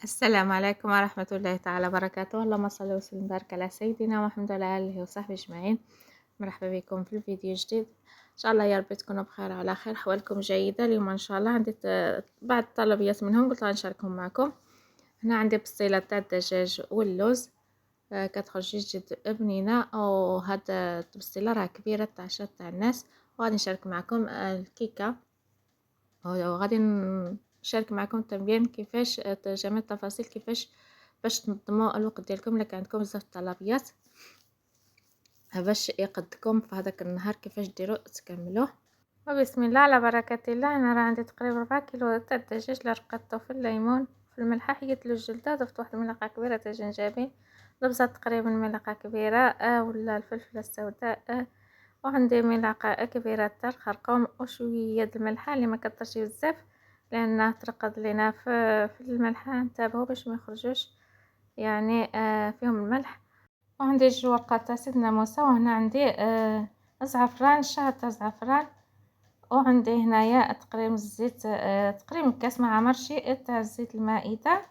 السلام عليكم ورحمة الله تعالى وبركاته. اللهم صل وسلم وبارك على سيدنا محمد وعلى آله وصحبه أجمعين. مرحبا بكم في الفيديو جديد. إن شاء الله يا رب تكونوا بخير وعلى خير، حوالكم جيدة. اليوم إن شاء الله عندي بعض الطلبيات منهم قلت نشاركهم معكم. هنا عندي بسطيلة تاع الدجاج واللوز، كتخرج جد بنينة. وهاد البسطيلة راه كبيرة تاع تاع الناس، وغادي نشارك معكم الكيكة، وغادي نشارك معكم تمرين كيفاش جميع التفاصيل كيفاش باش تنظموا الوقت ديالكم الا كان عندكم بزاف طلبيات باش يقدكم في هذاك النهار كيفاش ديروا تكملوه. وبسم الله على بركة الله. انا راه عندي تقريبا 4 كيلو تاع الدجاج اللي رقدته في الليمون في الملحه، حيدت له الجلده، ضفت واحد الملعقه كبيره تاع جنجبيل، ضبزت تقريبا ملعقه كبيره ولا الفلفله السوداء وعندي ملعقه كبيره تاع الخرقوم وشويه د الملحه اللي ما كترش بزاف لانه ترقد لينا في الملحه. انتبهوا باش ما يخرجوش يعني فيهم الملح. وعندي جوج ورقات تاع سيدنا موسى، وهنا عندي زعفران، شهر تاع زعفران، وعندي هنايا تقريبا الزيت تقريبا كاس مع مرشي تاع زيت المائدة،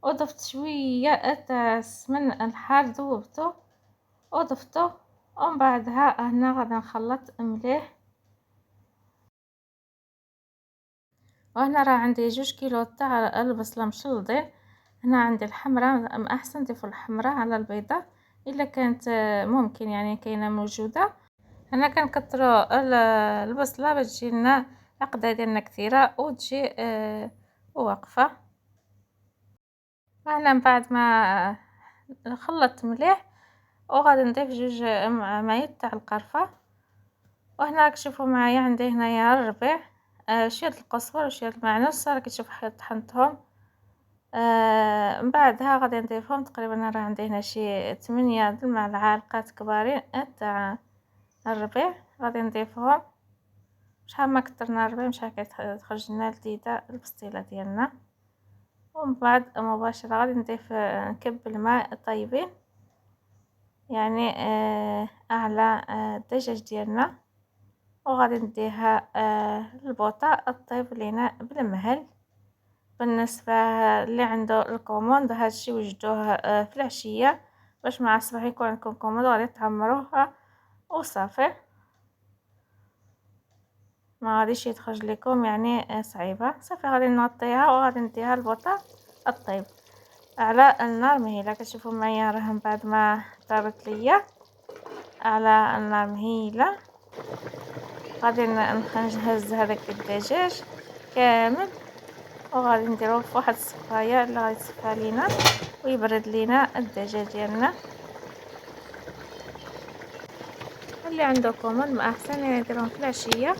وضفت شويه تاع السمن الحار ذوبته وضفته، ومن بعدها هنا غادي نخلط مليح. وهنا راه عندي 2 كيلو تاع البصله مشلضين. هنا عندي الحمراء، احسن نضيفوا الحمراء على البيضه الا كانت ممكن يعني كاينه موجوده. هنا كنكثروا البصله باش تجي لنا العقده ديالنا كثيره وتجي واقفه. هنا من بعد ما خلطت مليح وغادي نضيف 2 معالق تاع القرفه. وهنا راك تشوفوا معايا عندي هنايا الربيع، شويه القزبر وشويه المعنوس، راك تشوف طحنتهم. من بعدها غادي نضيفهم تقريبا، راه عندي هنا شي 8 د المعالق كبارين تاع الربيع، غادي نضيفهم. شحال ما كثرنا الربيع شحال كتخرج لنا لذيذه البسطيله ديالنا. ومن بعد مباشره غادي نضيف نكب الماء طيبين يعني اعلى الدجاج ديالنا، وغادي نديها البوطه الطيب لينا بالمهل. بالنسبه اللي عنده الكوموند هادشي وجدوه في العشيه باش مع الصباح يكون عندكم كوموند غادي تعمروها وصافي، ما غاديش يتخرج لكم يعني صعيبه. صافي غادي نغطيها وغادي نديها البوطه الطيب على النار مهيله. كتشوفوا معايا راه من بعد ما طابت ليا على النار مهيله غادي نهز هذاك الدجاج كامل وغادي نديروه في واحد الصفايه اللي غادي تصفى لينا ويبرد لينا الدجاج ديالنا. اللي عنده كوموند ما احسن يديرهم في العشيه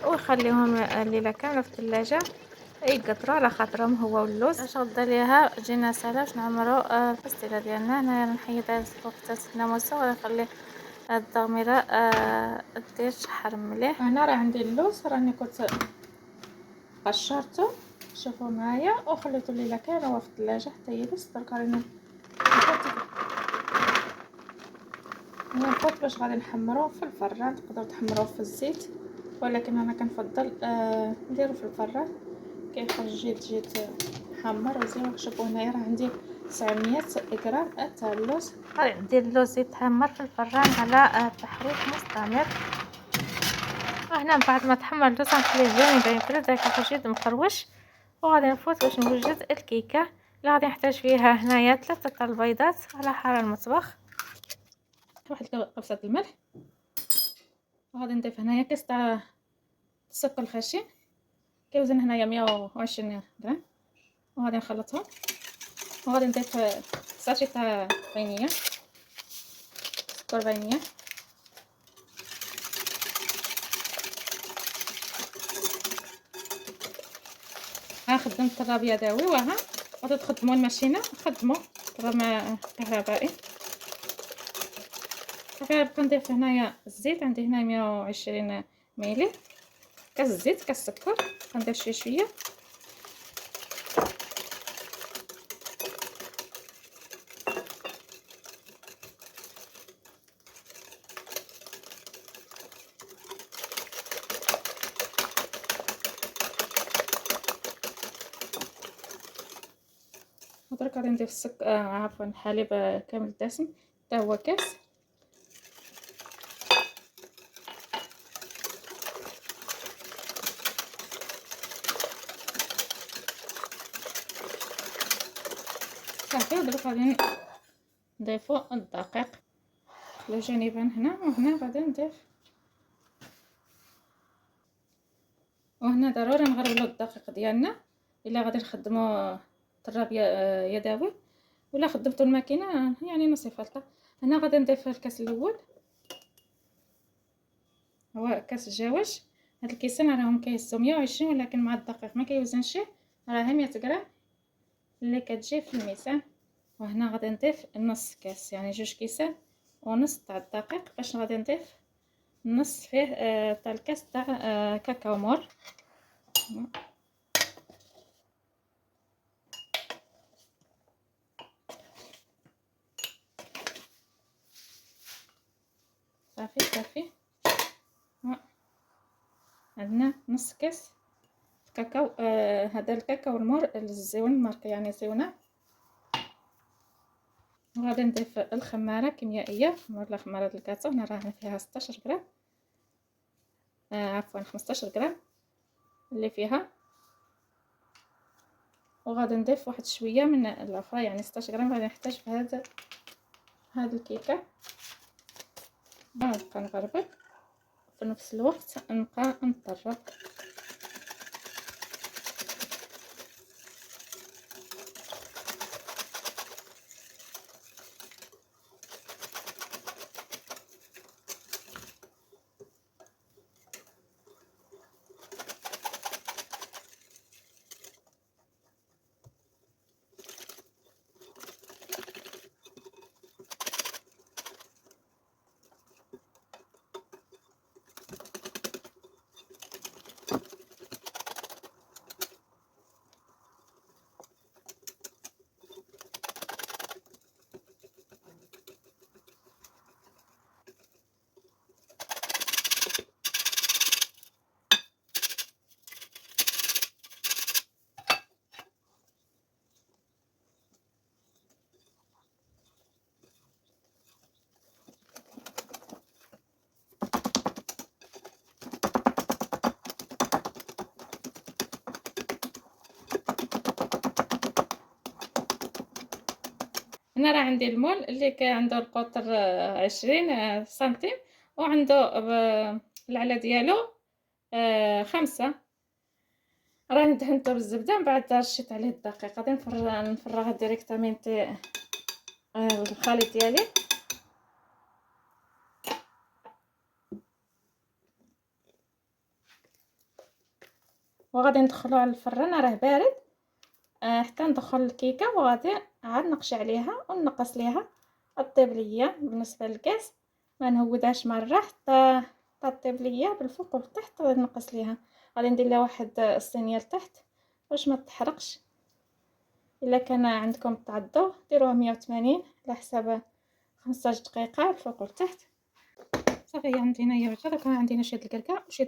ويخليهم الليله كامله في الثلاجه يقطروا على خاطرهم هو واللوز. باش غدا ليها جينا سهله باش نعمروا البسطيله ديالنا. هنايا نحيدها فوق تاع ناموسه ونخلي الضميره دير تشحر مليح. هنا راه عندي اللوز راني كنت قشرته، شوفوا معايا، وخليته الليله كامله هو في الثلاجه حتى يبس. درك راني نحط باش غادي نحمروه في الفران. تقدروا تحمروه في الزيت ولكن انا كنفضل نديرو في الفران كيخرج جيت محمر وزين. شوفوا هنايا راه عندي 900 غرام تاع اللوز. غادي ندير اللوز يتحمر في الفران على تحريك مستمر. وهنا من بعد ما تحمر اللوز غنخليه جانبا يبرد كيخرج جد مقروش، وغادي نفوت باش نوجد الكيكه اللي غادي نحتاج فيها. هنايا 3 تاع البيضات على حراره المطبخ، واحد قبصه الملح، وغادي نضيف هنايا كاس تاع السكر الخشن كيوزن هنايا 120 غرام، وغادي نخلطهم. وغادي نضيف ساشي تاع فانيليا، سكر فانيليا، ها خدمت الرابيه داوي وها غادي تخدموا الماشينه خدموا راه كهربائي. صافي غنبقى نضيف هنايا الزيت، عندي هنا 120 ملي، كاس الزيت كاس السكر، غندير شويه ودرك غادي نضيف عفوا الحليب كامل الدسم حتى هو كاس. صافي ودرك غادي نضيفو الدقيق على جانبا هنا، وهنا غادي نضيف، وهنا ضروري نغربلو الدقيق ديالنا الا غادي نخدمو طراب يدوي، ولا خدمتو الماكينه يعني نص فلطه. هنا غادي نضيف الكاس الاول هو كاس الجواش. هاد الكيسان راهم كيهزو 120 ولكن مع الدقيق ما كيوزنش، راها 100 غرام اللي كتجي في الميزان. وهنا غادي نضيف نص كاس يعني 2 كيسان ونص تاع الدقيق، باش غادي نضيف نص فيه تاع الكاس تاع كاكاو مور. صافي عندنا نص كاس كاكاو. هذا الكاكاو المور الزيون ماركه يعني زيونه. وغادي نضيف الخماره كيميائيه ولا خماره الكاتا، هنا راه فيها 16 غرام عفوا 15 غرام اللي فيها. وغادي نضيف واحد شويه من الاخرى يعني 16 غرام غادي نحتاج في هاد الكيكه. نبقى نغربل في نفس الوقت نبقى نطرب. هنا راه عندي المول اللي كان عنده القطر 20 سنتيم، وعنده العلا ديالو 5. راني دهنته بالزبده، من بعد رشيت عليه الدقيق. غادي نفرغ ديريكتامنتي الخليط ديالي. وغادي ندخلو على الفران راه بارد حتى ندخل الكيكه، وغادي عاد نقشي عليها ونقص ليها الطيب ليا. بالنسبه للكاس ما نهودهاش مره حتى طيب ليا بالفوق وبالتحت. غادي نقص ليها، غادي ندير لها واحد الصينيه لتحت باش ما تحرقش. الا كان عندكم تاع الضو ديروها 180 على حساب 15 دقيقه الفوق والتحت. صافي عندي هنايا دابا عندنا شويه الكركه وشويه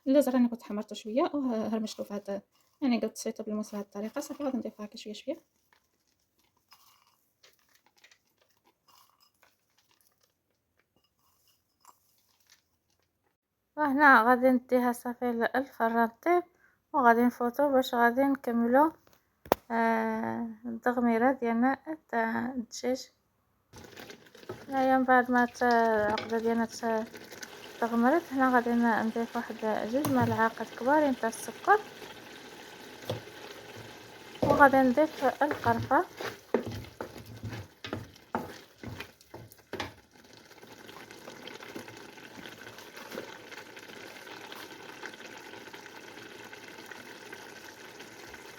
اللوز راني كنت حمرته شويه وهرمشته في هذا يعني قلت صيته بالموس بهذه الطريقه. صافي غادي نضيفها هكا شويه. وهنا غادي نديها صافي الفران طيب، وغادي نفوتو باش غادي نكملو التغميره ديالنا تاع الدجاج. هنايا من بعد ما العقده ديالنا تغمرت، هنا غادي نضيف واحد 2 ملعقة كبارين تاع السكر، وغادي نضيف القرفه.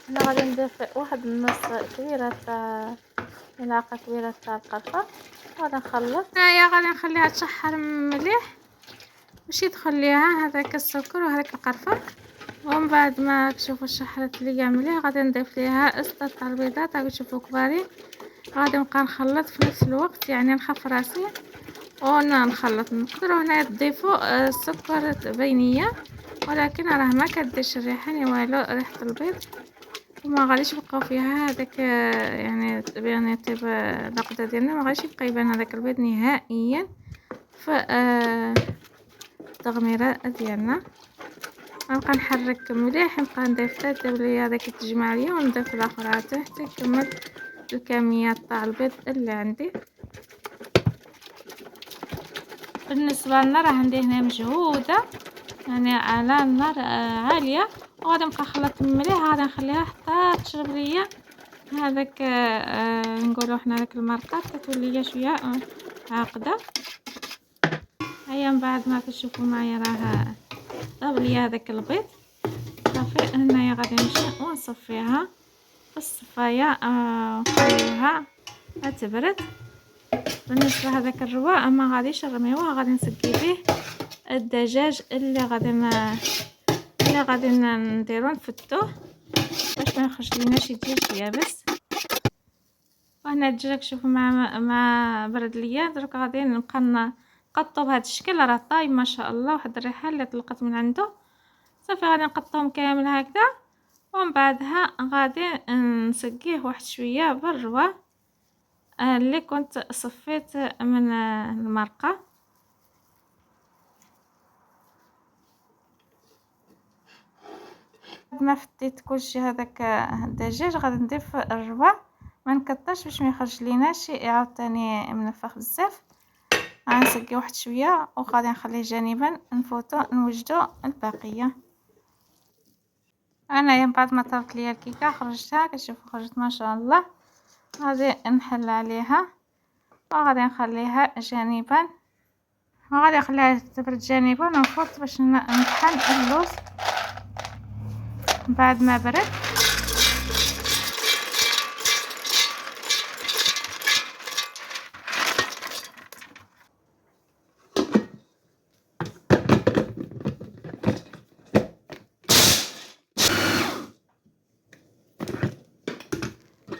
هنا غادي نضيف واحد النص كبيره تاع ملعقه كبيره تاع القرفه، وغادي نخلط. هنايا غادي نخليها تشحر مليح باش يدخل ليها هذاك السكر وهذاك القرفه. ومن بعد ما تشوفوا شحرت ليا مليح غادي نضيف ليها 6 البيضات تشوفوا كبارين. غادي نبقى نخلط في نفس الوقت يعني نخف راسي ونخلط. نقدروا هنا تضيفوا السكر فانيليا، ولكن راه ما كديرش الريحه والو ريحه البيض. وما غاديش يبقاو فيها هذاك يعني تبقى العقدة ديالنا ما غاديش يبقى يبان هذاك البيض نهائيا في التغميره ديالنا. غنبقى نحرك مليح، نبقى نضيف حتى تدوب ليا هذاك التجمعيه ونضيف الاخر حتى يكمل الكميه تاع البيض اللي عندي. بالنسبه للنار عندي هنا مجهوده يعني على النار عاليه، وغادي نبقى نخلط مليح، غادي نخليها حتى تشرب ليا هذاك نقولوا حنا داك المرقه تولي ليا شويه عاقده. هيا من بعد ما تشوفوا معايا راه طاب ليا هذاك البيض صافي. هنايا غادي نمشي ونصفيها بالصفايه ونخليها تبرد. بالنسبه لهذاك الرواء ما غاديش نرميوه، غادي نسقي به الدجاج اللي غادي نديرو نفتوه باش ما يخرج ليناش يجي يابس. وهنا الدجاج شوفوا مع برد ليا. درك غادي نبقى نقطو بهذا الشكل، راه طايب ما شاء الله، واحد الريحه اللي طلقت من عنده. صافي غادي نقطعهم كامل هكذا، ومن بعدها غادي نسقيه واحد شويه بالروا اللي كنت صفيت من المرقه. بعد ما فتيت كلشي هذاك الدجاج غادي نضيف الروا، ما نكترش باش ما يخرج ليناش عاوتاني منفخ بزاف. غنسقي واحد شويه وغادي نخليه جانبا نفوتو نوجدو الباقيه. انايا من بعد ما طرت ليا الكيكه خرجتها، كتشوفوا خرجت ما شاء الله. غادي نحل عليها وغادي نخليها جانبا، وغادي نخليها تبرد جانبا ونفوت باش نطحن اللوز بعد ما برد.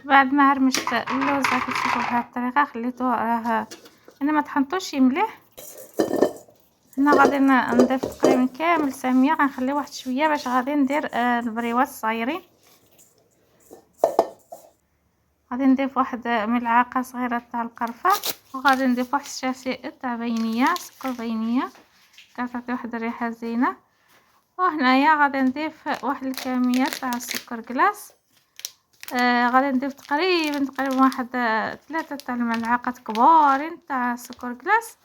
بعد ما هرمشت اللوز راح تشوفوا بهذه الطريقه، خليته راه انا ما طحنتوش مليح. هنا غادي نضيف تقريبا كامل ساميه، غنخلي واحد شويه باش غادي ندير البريوات الصغيرين. غادي نضيف واحد ملعقه صغيره تاع القرفه، وغادي نضيف واحد الشاسي تاع فانيليا، سكر فانيليا كتعطي واحد الريحه زينه. وهنايا غادي نضيف واحد الكميه تاع السكر كلاص. غادي نضيف تقريبا واحد 3 تاع الملعقات كبارين تاع السكر كلاص.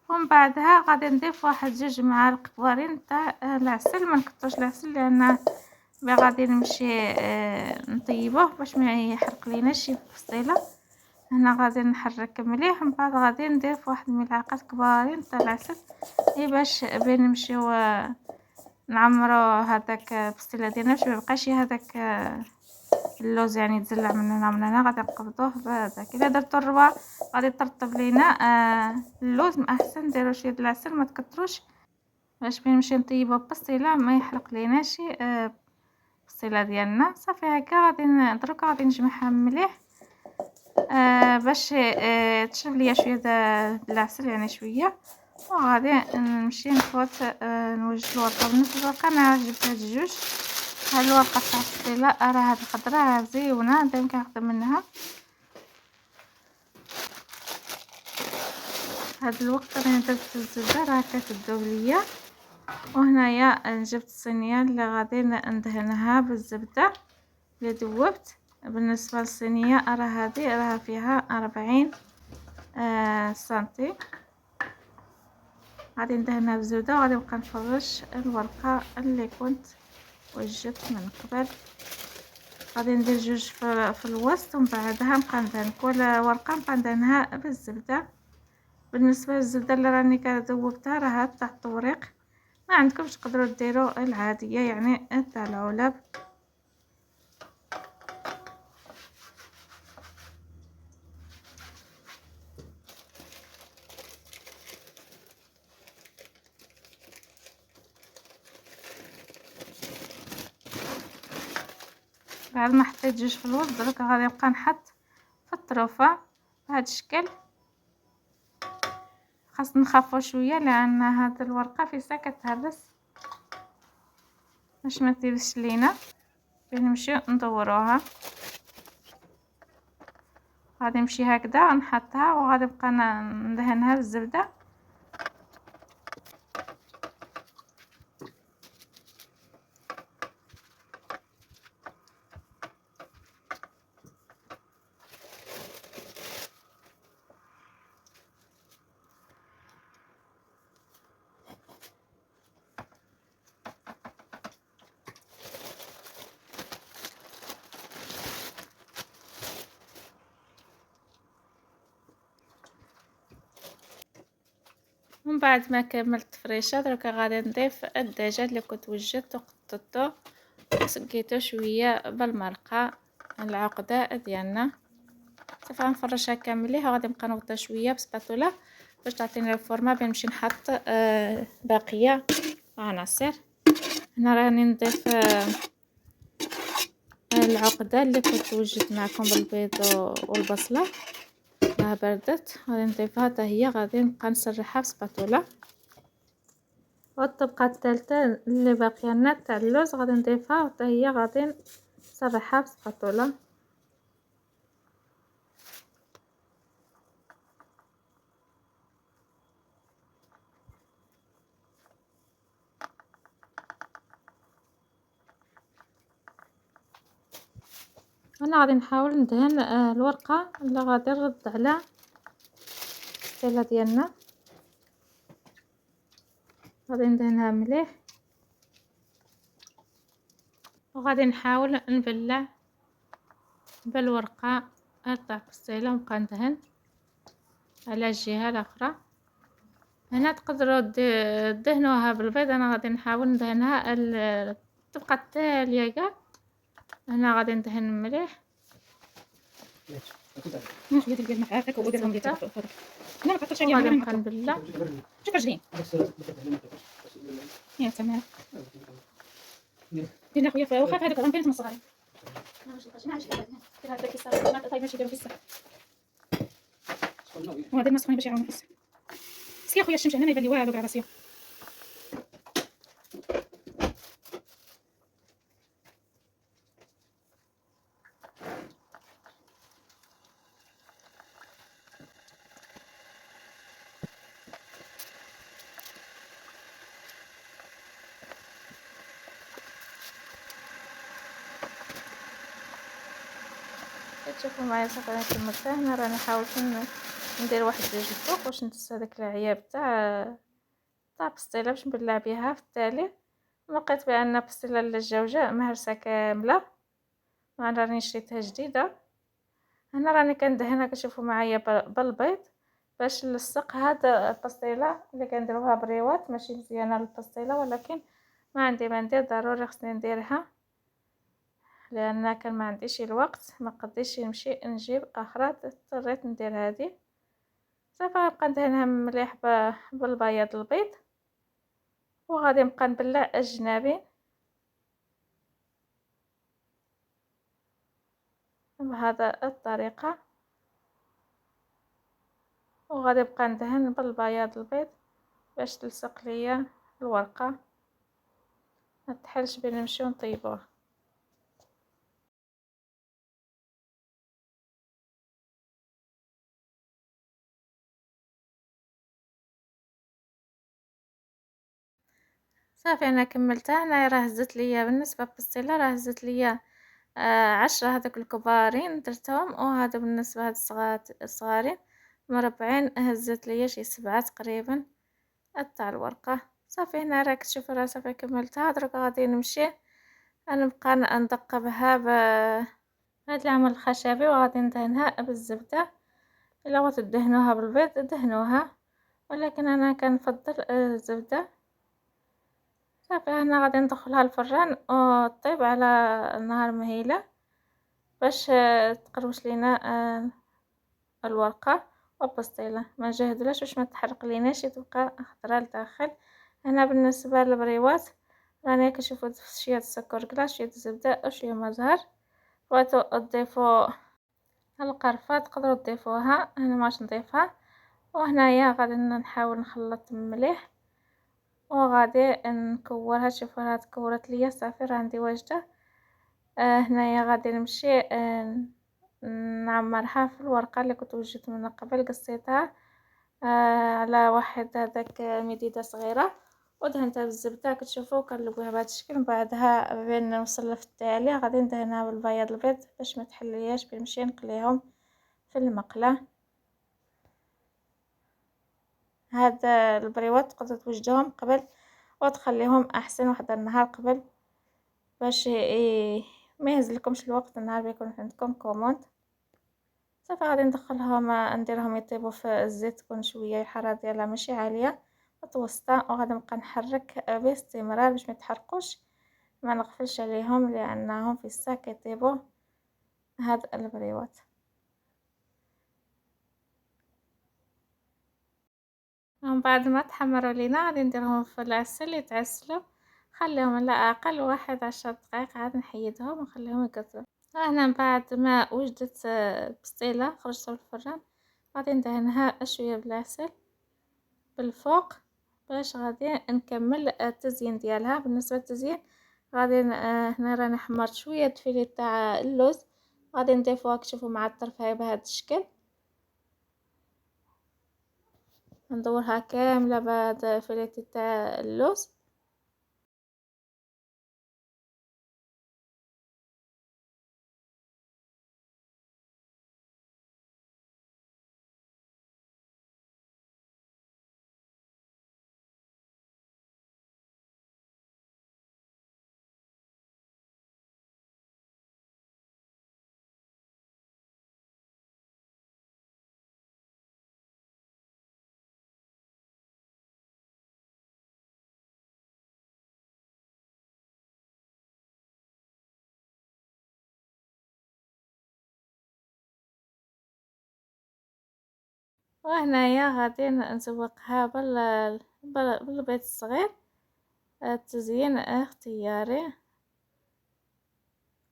ومن بعدها غادي نضيف واحد 2 معالق كبارين تاع العسل. ما نكثرش العسل لان غادي نمشي نطيبوه باش ما يحرق ليناش شي فصيله. هنا غادي نحرك مليح، من بعد غادي نضيف واحد الملعقات كبارين تاع العسل باش بين نمشيو نعمرو هذاك البصيله ديالنا باش ما يبقاش هذاك اللوز يعني يتزلع من هنا ومن هنا. غادي نقبضوه بهذاك. الا درتو الربع غادي ترطب لينا اللوز، ما احسن ديروا شويه د العسل ما تكثروش باش نمشي نطيبو بصيله ما يحرق ليناش البصيله ديالنا. صافي هكا غادي درك غادي نجمعها مليح باش تشرب ليا شويه د العسل يعني شويه. وغادي نمشي نفوت نوجد الورقه. بالنسبه للورقه انا جبت هاد 2. هاد الورقه تاع البصيله راه هاد الخضره زيونه دايما كنخدم منها. هاد الوقت راني درت الزبده راه كتذوب ليا. وهنايا جبت الصينيه اللي غادي ندهنها بالزبده اللي ذوبت. بالنسبه للصينيه راه هذه راه فيها 40 سنتي. غادي ندهنها بالزبده وغادي نبقى نفرش الورقه اللي كنت وجدت من قبل. غادي ندير 2 في الوسط ومن بعدها نبقى ندهن كل ورقه نبقى ندهنها بالزبده. بالنسبه للزبده اللي راني كذوبتها راه تاع الطوريق، ما عندكمش تقدروا ديروا العاديه يعني تاع العلب. بعد ما حطيت 2 في الوسط درك غادي نبقى نحط في الطروفه بهذا الشكل. خاص نخافوا شويه لان هاد الورقه في ساعه كتهرس باش ما تيبش لينا صافي نمشي ندوروها. غادي نمشي هكذا نحطها وغادي نبقى ندهنها بالزبده. ومن بعد ما كملت التفريشه دروكا غادي نضيف الدجاج اللي كنت وجدته وقطعته وسقيته شويه بالمرقه العقده ديالنا. صافي غنفرشها كامل ليها وغادي نبقى نغطيها شويه بسباتولا باش تعطيني الفورمه باش نمشي نحط باقيه عناصر. هنا راني نضيف العقده اللي كنت وجدت معكم بالبيض والبصله راه بردت. غادي نضيفها حتى هي، غادي نبقى نسرحها بسباتولا. والطبقه الثالثه اللي باقيه لنا تاع اللوز غادي نضيفها حتى هي، غادي نسرحها بسباتولا. انا غادي نحاول ندهن الورقه اللي غادي نرد على البسطيله ديالنا. غادي ندهنها مليح وغادي نحاول نبلع بالورقه تاع البسطيله ونبقى ندهن على الجهه الاخرى. هنا تقدروا تدهنوها بالبيض، انا غادي نحاول ندهنها الطبقه التاليه كاع. هنا غادي ندهن مليح. غادي نبقى نبلع. شوف رجلين يا تمام. دينا خويا وخاف هذاك راه بينات من الصغارين. هذاك يصير ما طيب ماشي يديروا في الساعه. وهذا الناس باش يعاونوا في الساعه. سي خويا الشمس هنا ما يبان لي والو كاع راسيه. تشوفوا معايا صافي انا كملتها. هنا راني حاولت ندير واحد الدجاج الفوق باش نتس هذاك العياب تاع البسطيله باش نبلع بها. في التالي لقيت بان بسطيله الجوجاء مهرسه كامله، وانا راني شريتها جديده. هنا راني كندهنها كتشوفوا معايا بالبيض باش نلصق هاد البسطيله اللي كنديروها بريوات ماشي مزيانه للبسطيله، ولكن ما عندي ما ندير ضروري خصني نديرها لان كان ما عنديش الوقت، ما قديش نمشي نجيب اخرى، اضطريت ندير هذه. صافي غنبقى ندهنها مليح بالبياض البيض وغادي نبقى نبلع الجنابين بهذا الطريقه، وغادي نبقى ندهن بالبياض البيض باش تلصق ليا الورقه ما تحلش بين نمشيو نطيبوها. صافي انا كملتها. انا راه هزت ليا بالنسبه للبسطيله راه هزت ليا 10 هذوك الكبارين درتهم، وهذا بالنسبه هاد الصغارين مربعين هزت ليا شي 7 تقريبا تاع الورقه. صافي هنا راك تشوفوا راه صافي كملتها. درك غادي نمشي نبقى ندقبها هاد العمل الخشبي وغادي ندهنها بالزبده. الا بغيتو تدهنوها بالبيض دهنوها، ولكن انا كنفضل الزبده. صافي هنا غادي ندخلها الفران وطيب على نار مهيله باش تقروش لينا الورقه والبسطيله. ما نجهدولهاش باش ما تحرق ليناش تبقى خضره لداخل. هنا بالنسبه للبريوات راني كنشوفوا شويه السكر كلاص، شويه الزبده وشويه ما زهر. بغيتو تضيفوا القرفه تقدروا تضيفوها، انا ماش نضيفها. وهنايا غادي نحاول نخلط مليح وغادي نكورها. شوفوا راه تكورت ليا صافي راه عندي واجده. هنايا غادي نمشي نعمرها في الورقة اللي كنت وجدت من قبل، قصيتها على واحد هذاك مديدة صغيرة ودهنتها بالزبدة كتشوفوا كنقلبوها بهذا الشكل. من بعدها بين نوصل في التالي غادي ندهنها بالبياض البيض باش ما تحلياش، بنمشي نقليهم في المقلة. هاد البريوات تقدروا توجدوهم قبل وتخليهم احسن واحد النهار قبل باش ما يهزلكمش الوقت النهار بيكون عندكم كوموند. صافي غادي ندخلهم نديرهم يطيبوا في الزيت، تكون شويه الحراره ديالها ماشي عاليه متوسطه، وغادي نبقى نحرك باستمرار باش ما يتحرقوش، ما نغفلش عليهم لانهم في الساك يطيبوا هاد البريوات. ومن بعد ما تحمروا لينا غادي نديرهم في العسل يتعسلوا، خليهم على اقل واحد 10 دقائق عاد نحيدهم ونخليهم يقطروا. هنا من بعد ما وجدت بسطيله خرجتها من الفران غادي ندهنها شويه بالعسل بالفوق باش غادي نكمل التزيين ديالها. بالنسبه للتزيين غادي هنا راني حمرت شويه فيلي تاع اللوز غادي نضيفوها كتشوفوا مع الطرفايه بهذا الشكل، ندورها كامله بهذا فيليتي تاع اللوز. وهنايا غادي نزوقها بالبيض الصغير. التزيين اختياري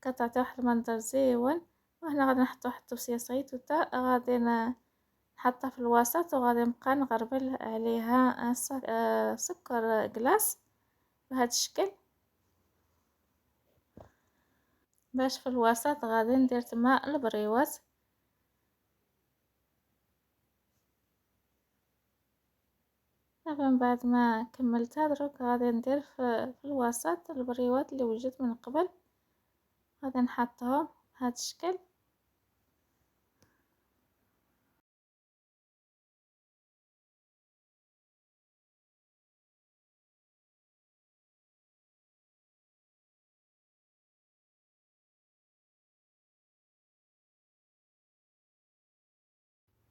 كتعطي واحد المنظر زيون. وهنا غادي نحط واحد التوصيه صغيرة غادي نحطها في الوسط وغادي نبقى نغربل عليها سكر كلاص بهذا الشكل. باش في الوسط غادي ندير تما البريوات. من بعد ما كملتها دروك غادي ندير في الوسط البريوات اللي وجدت من قبل، غادي نحطهم بهذا الشكل.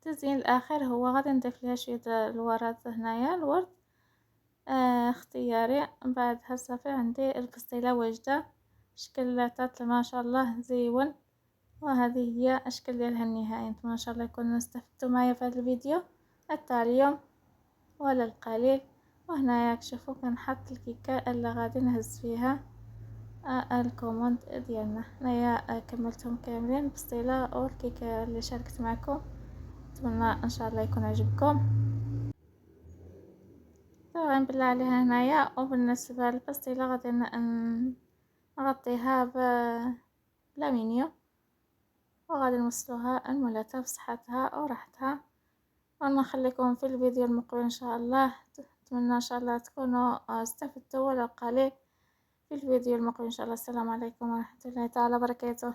التزيين الاخير هو غادي نضيف لها شويه الورد، هنايا الورد اختياري. من بعد صافي عندي البسطيله واجده شكل عطات ما شاء الله زيون. وهذه هي اشكال ديالها النهائي. نتمنى ان شاء الله يكونوا استفدتوا معايا في هذا الفيديو حتى اليوم ولا القليل. وهنايا كشوفوا كنحط الكيكه اللي غادي نهز فيها الكوموند ديالنا. هنايا كملتهم كاملين البسطيله والكيكه اللي شاركت معكم. اتمنى ان شاء الله يكون عجبكم. طبعا بالله عليها هنايا. وبالنسبه للبسطيله غادي نغطيها بلامينيوم وغادي نوصلوها المولاتها بصحتها وراحتها. ونخليكم في الفيديو المقبل ان شاء الله. اتمنى ان شاء الله تكونوا استفدتوا ولو قليل في الفيديو المقبل ان شاء الله. السلام عليكم ورحمه الله تعالى وبركاته.